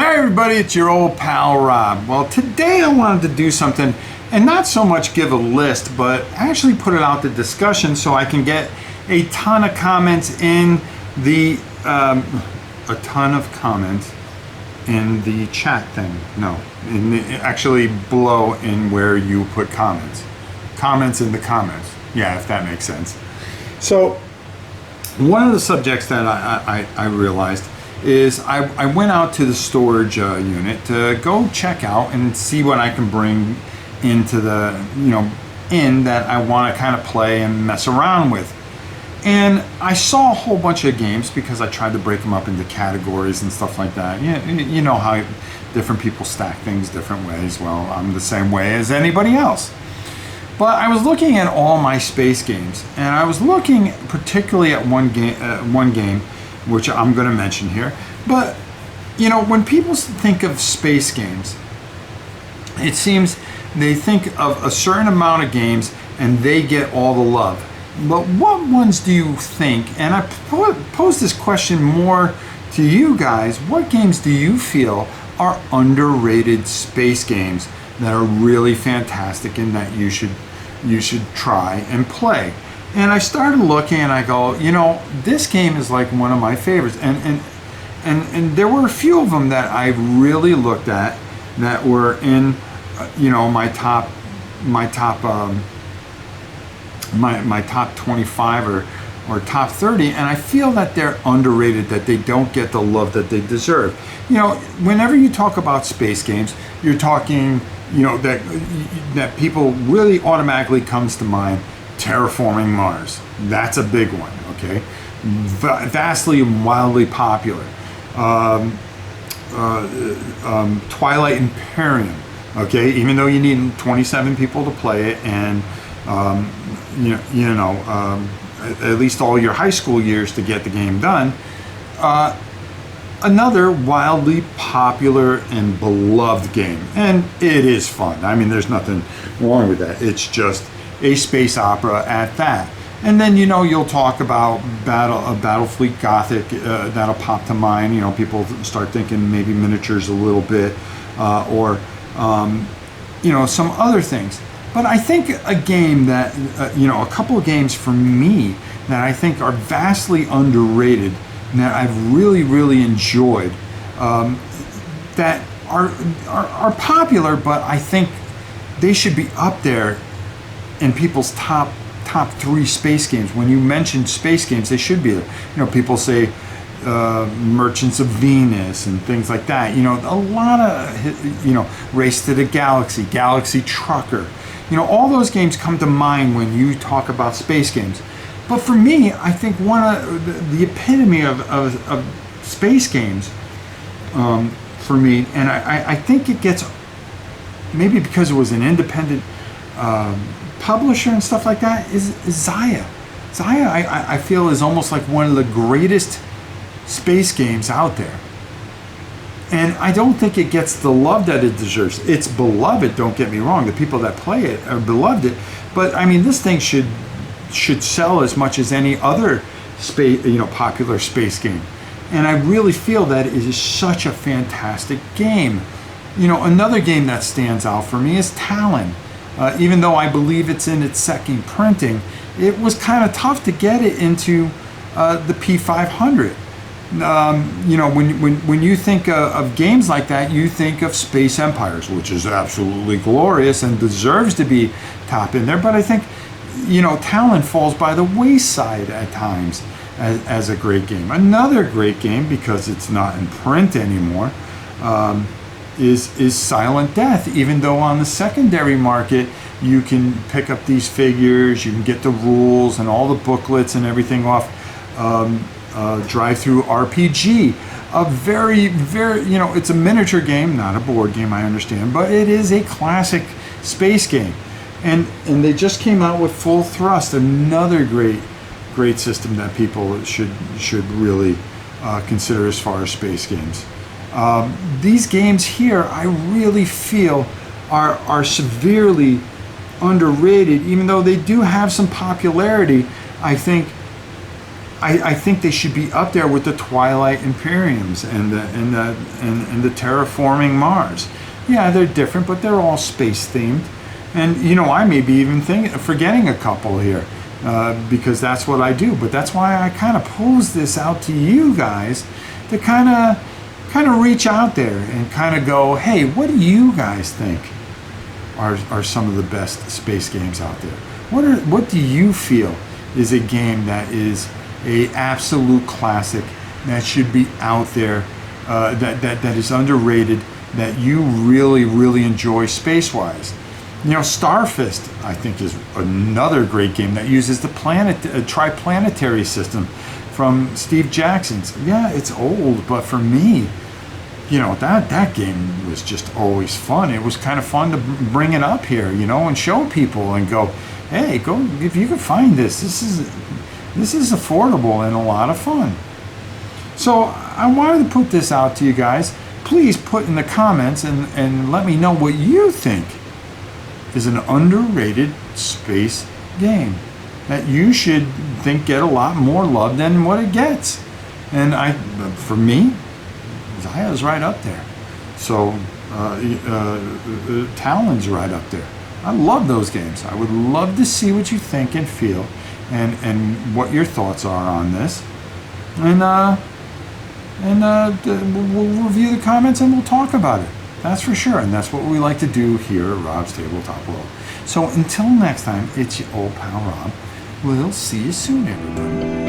Hi everybody, it's your old pal Rob. Well, today I wanted to do something and not so much give a list, but actually put it out to discussion so I can get a ton of comments in the chat thing. No, actually below in where you put comments. Comments in the comments. Yeah, if that makes sense. So one of the subjects that I realized is I went out to the storage unit to go check out and see what I can bring into the, in that I want to kind of play and mess around with. And I saw a whole bunch of games because I tried to break them up into categories and stuff like that. You know how different people stack things different ways. Well, I'm the same way as anybody else. But I was looking at all my space games, and I was looking particularly at one game, which I'm going to mention here. But, when people think of space games, it seems they think of a certain amount of games and they get all the love. But what ones do you think, and I pose this question more to you guys, what games do you feel are underrated space games that are really fantastic and that you should try and play? And I started looking and I go, this game is like one of my favorites. And there were a few of them that I really looked at that were in, my top 25 or top 30. And I feel that they're underrated, that they don't get the love that they deserve. Whenever you talk about space games, you're talking, that people really automatically comes to mind. Terraforming Mars, that's a big one, okay? Vastly and wildly popular. Twilight Imperium, okay? Even though you need 27 people to play it, and at least all your high school years to get the game done. Another wildly popular and beloved game, and it is fun. I mean, there's nothing wrong with that. It's just a space opera at that. And then you'll talk about Battlefleet Gothic, that'll pop to mind. People start thinking maybe miniatures a little bit, or some other things. But I think a game that a couple of games for me that I think are vastly underrated and that I've really enjoyed, that are popular, but I think they should be up there in people's top 3 space games. When you mention space games, they should be there. People say Merchants of Venus and things like that. A lot of Race to the Galaxy Trucker. All those games come to mind when you talk about space games. But for me, I think one of the epitome of space games for me, and I think it gets, maybe because it was an independent publisher and stuff like that, is Xia. Xia, I feel, is almost like one of the greatest space games out there. And I don't think it gets the love that it deserves. It's beloved, don't get me wrong. The people that play it are beloved it. But I mean, this thing should sell as much as any other popular space game. And I really feel that it is such a fantastic game. Another game that stands out for me is Talon. Even though I believe it's in its second printing, it was kind of tough to get it into the P500. When you think of games like that, you think of Space Empires, which is absolutely glorious and deserves to be top in there. But I think, Talon falls by the wayside at times as a great game. Another great game, because it's not in print anymore, is Silent Death. Even though on the secondary market you can pick up these figures, you can get the rules and all the booklets and everything off Drive-Through RPG. A very it's a miniature game, not a board game, I understand, but it is a classic space game. And they just came out with Full Thrust, another great system that people should really consider as far as space games. These games here, I really feel are severely underrated, even though they do have some popularity. I think I think they should be up there with the Twilight Imperiums and the Terraforming Mars. Yeah, they're different, but they're all space themed. And you know, I may be even forgetting a couple here because that's what I do. But that's why I kind of pose this out to you guys to kind of reach out there and kind of go, hey, what do you guys think are some of the best space games out there? What do you feel is a game that is a absolute classic that should be out there, that is underrated, that you really enjoy space-wise? You know, Starfist, I think, is another great game that uses the triplanetary system from Steve Jackson's. Yeah, it's old, but for me, you know, that game was just always fun. It was kind of fun to bring it up here, you know, and show people and go, hey, go, if you can find this is affordable and a lot of fun. So I wanted to put this out to you guys. Please put in the comments and let me know what you think is an underrated space game that you should think get a lot more love than what it gets. And for me, Zaya's right up there. So Talon's right up there. I love those games. I would love to see what you think and feel and what your thoughts are on this. And we'll review the comments and we'll talk about it. That's for sure. And that's what we like to do here at Rob's Tabletop World. So until next time, it's your old pal Rob. We'll see you soon, everybody.